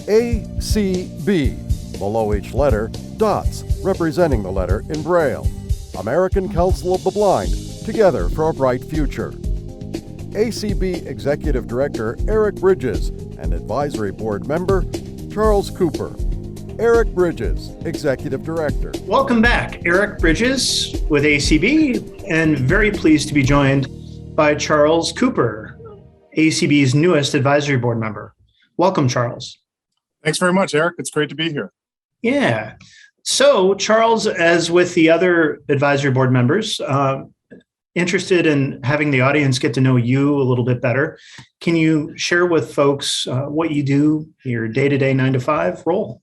ACB, below each letter, dots representing the letter in Braille. American Council of the Blind, together for a bright future. ACB Executive Director Eric Bridges and Advisory Board Member Charles Cooper. Eric Bridges, Executive Director. Welcome back. Eric Bridges with ACB, and very pleased to be joined by Charles Cooper, ACB's newest Advisory Board member. Welcome, Charles. Thanks very much, Eric. It's great to be here. Yeah. So, Charles, as with the other Advisory Board members, interested in having the audience get to know you a little bit better. Can you share with folks what you do, your day-to-day 9-to-5 role?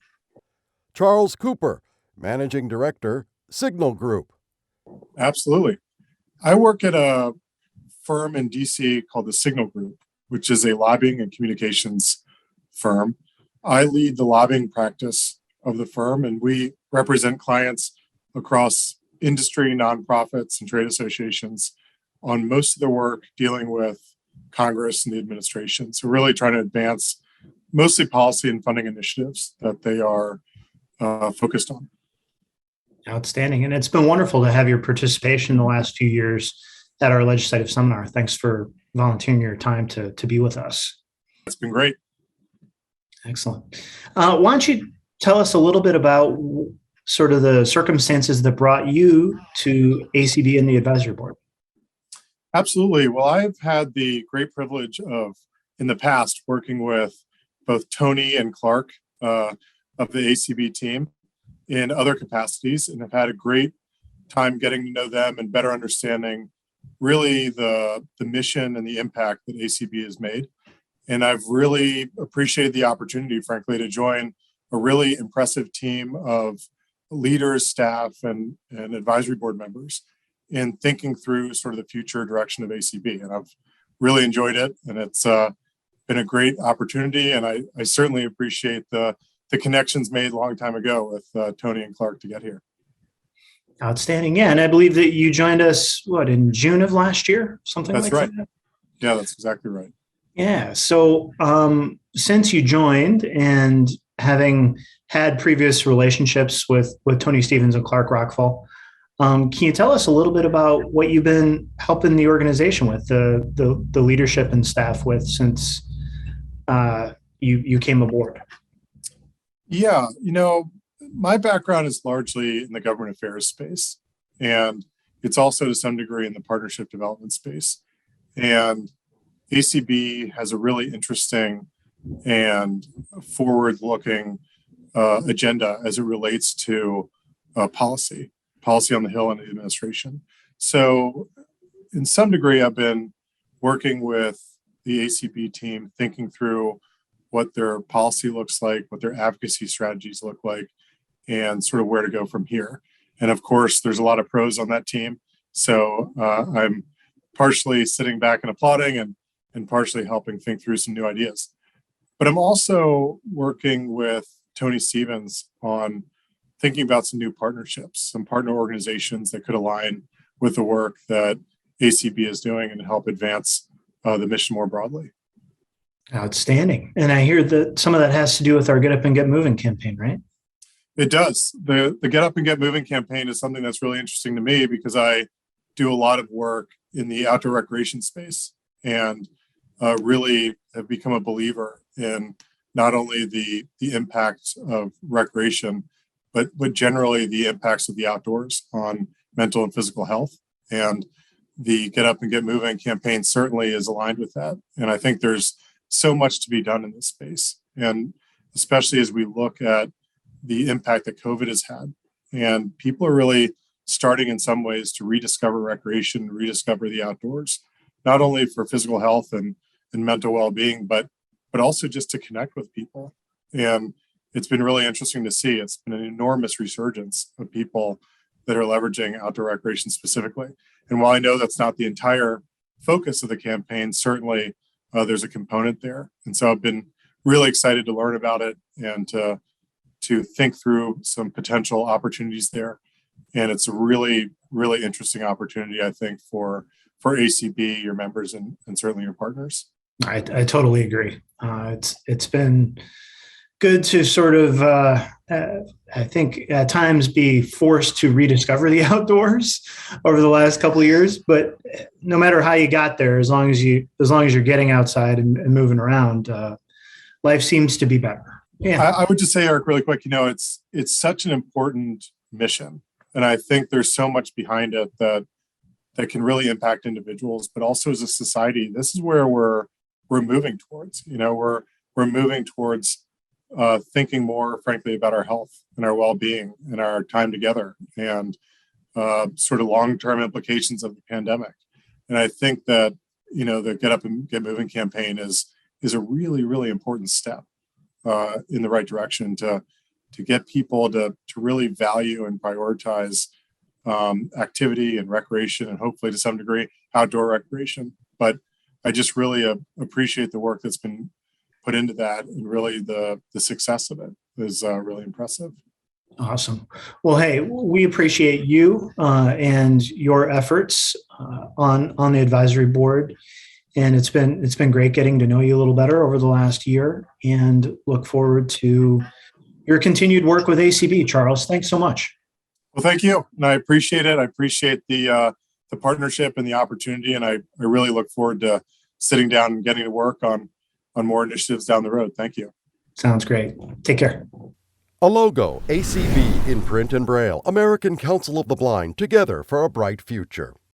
Charles Cooper, Managing Director, SignalGroup. Absolutely. I work at a firm in DC called the SignalGroup, which is a lobbying and communications firm. I lead the lobbying practice of the firm, and we represent clients across industry, nonprofits, and trade associations on most of the work dealing with Congress and the administration. So really trying to advance mostly policy and funding initiatives that they are focused on. Outstanding. And it's been wonderful to have your participation in the last few years at our legislative seminar. Thanks for volunteering your time to be with us. It's been great. Excellent. Why don't you tell us a little bit about sort of the circumstances that brought you to ACB and the advisory board? Absolutely. Well, I've had the great privilege of, in the past, working with both Tony and Clark of the ACB team in other capacities, and have had a great time getting to know them and better understanding really the mission and the impact that ACB has made. And I've really appreciated the opportunity, frankly, to join a really impressive team of leaders, staff, and advisory board members in thinking through sort of the future direction of ACB. And I've really enjoyed it, and it's been a great opportunity. And I certainly appreciate the connections made a long time ago with Tony and Clark to get here. Outstanding. Yeah. And I believe that you joined us, in June of last year? Something that's like right. that? Yeah, that's exactly right. Yeah. So since you joined and having had previous relationships with Tony Stevens and Clark Rockfall, can you tell us a little bit about what you've been helping the organization with, the leadership and staff with since you came aboard? Yeah, my background is largely in the government affairs space, and it's also to some degree in the partnership development space. And ACB has a really interesting and forward-looking agenda as it relates to policy on the Hill and the administration. So in some degree, I've been working with the ACB team, thinking through what their policy looks like, what their advocacy strategies look like, and sort of where to go from here. And of course, there's a lot of pros on that team. So I'm partially sitting back and applauding and partially helping think through some new ideas. But I'm also working with Tony Stevens on thinking about some new partnerships, some partner organizations that could align with the work that ACB is doing and help advance the mission more broadly. Outstanding. And I hear that some of that has to do with our Get Up and Get Moving campaign, right? It does. The Get Up and Get Moving campaign is something that's really interesting to me because I do a lot of work in the outdoor recreation space and really have become a believer in not only the impact of recreation, but generally the impacts of the outdoors on mental and physical health. And the Get Up and Get Moving campaign certainly is aligned with that. And I think there's so much to be done in this space. And especially as we look at the impact that COVID has had. And people are really starting in some ways to rediscover recreation, rediscover the outdoors, not only for physical health and mental well-being, but also just to connect with people. And it's been really interesting to see. It's been an enormous resurgence of people that are leveraging outdoor recreation specifically. And while I know that's not the entire focus of the campaign, certainly there's a component there. And so I've been really excited to learn about it and to think through some potential opportunities there. And it's a really, really interesting opportunity, I think, for ACB, your members, and certainly your partners. I totally agree. It's been good to sort of, I think, at times be forced to rediscover the outdoors over the last couple of years. But no matter how you got there, as long as you're getting outside and moving around, life seems to be better. Yeah, I would just say, Eric, really quick, it's such an important mission. And I think there's so much behind it that can really impact individuals, but also as a society. This is where we're moving towards. We're moving towards thinking more, frankly, about our health and our well-being and our time together, and sort of long-term implications of the pandemic. And I think that the Get Up and Get Moving campaign is a really, really important step in the right direction to get people to really value and prioritize activity and recreation, and hopefully to some degree outdoor recreation. But I just really appreciate the work that's been put into that, and really the success of it is really impressive. awesome. Well, hey, we appreciate you and your efforts on the advisory board, and it's been great getting to know you a little better over the last year, and look forward to your continued work with ACB. Charles, thanks so much. Well, thank you, and I appreciate it. I appreciate the partnership and the opportunity, and I really look forward to sitting down and getting to work on more initiatives down the road. Thank you. Sounds great. Take care. A logo, ACB in print and braille, American Council of the Blind, together for a bright future.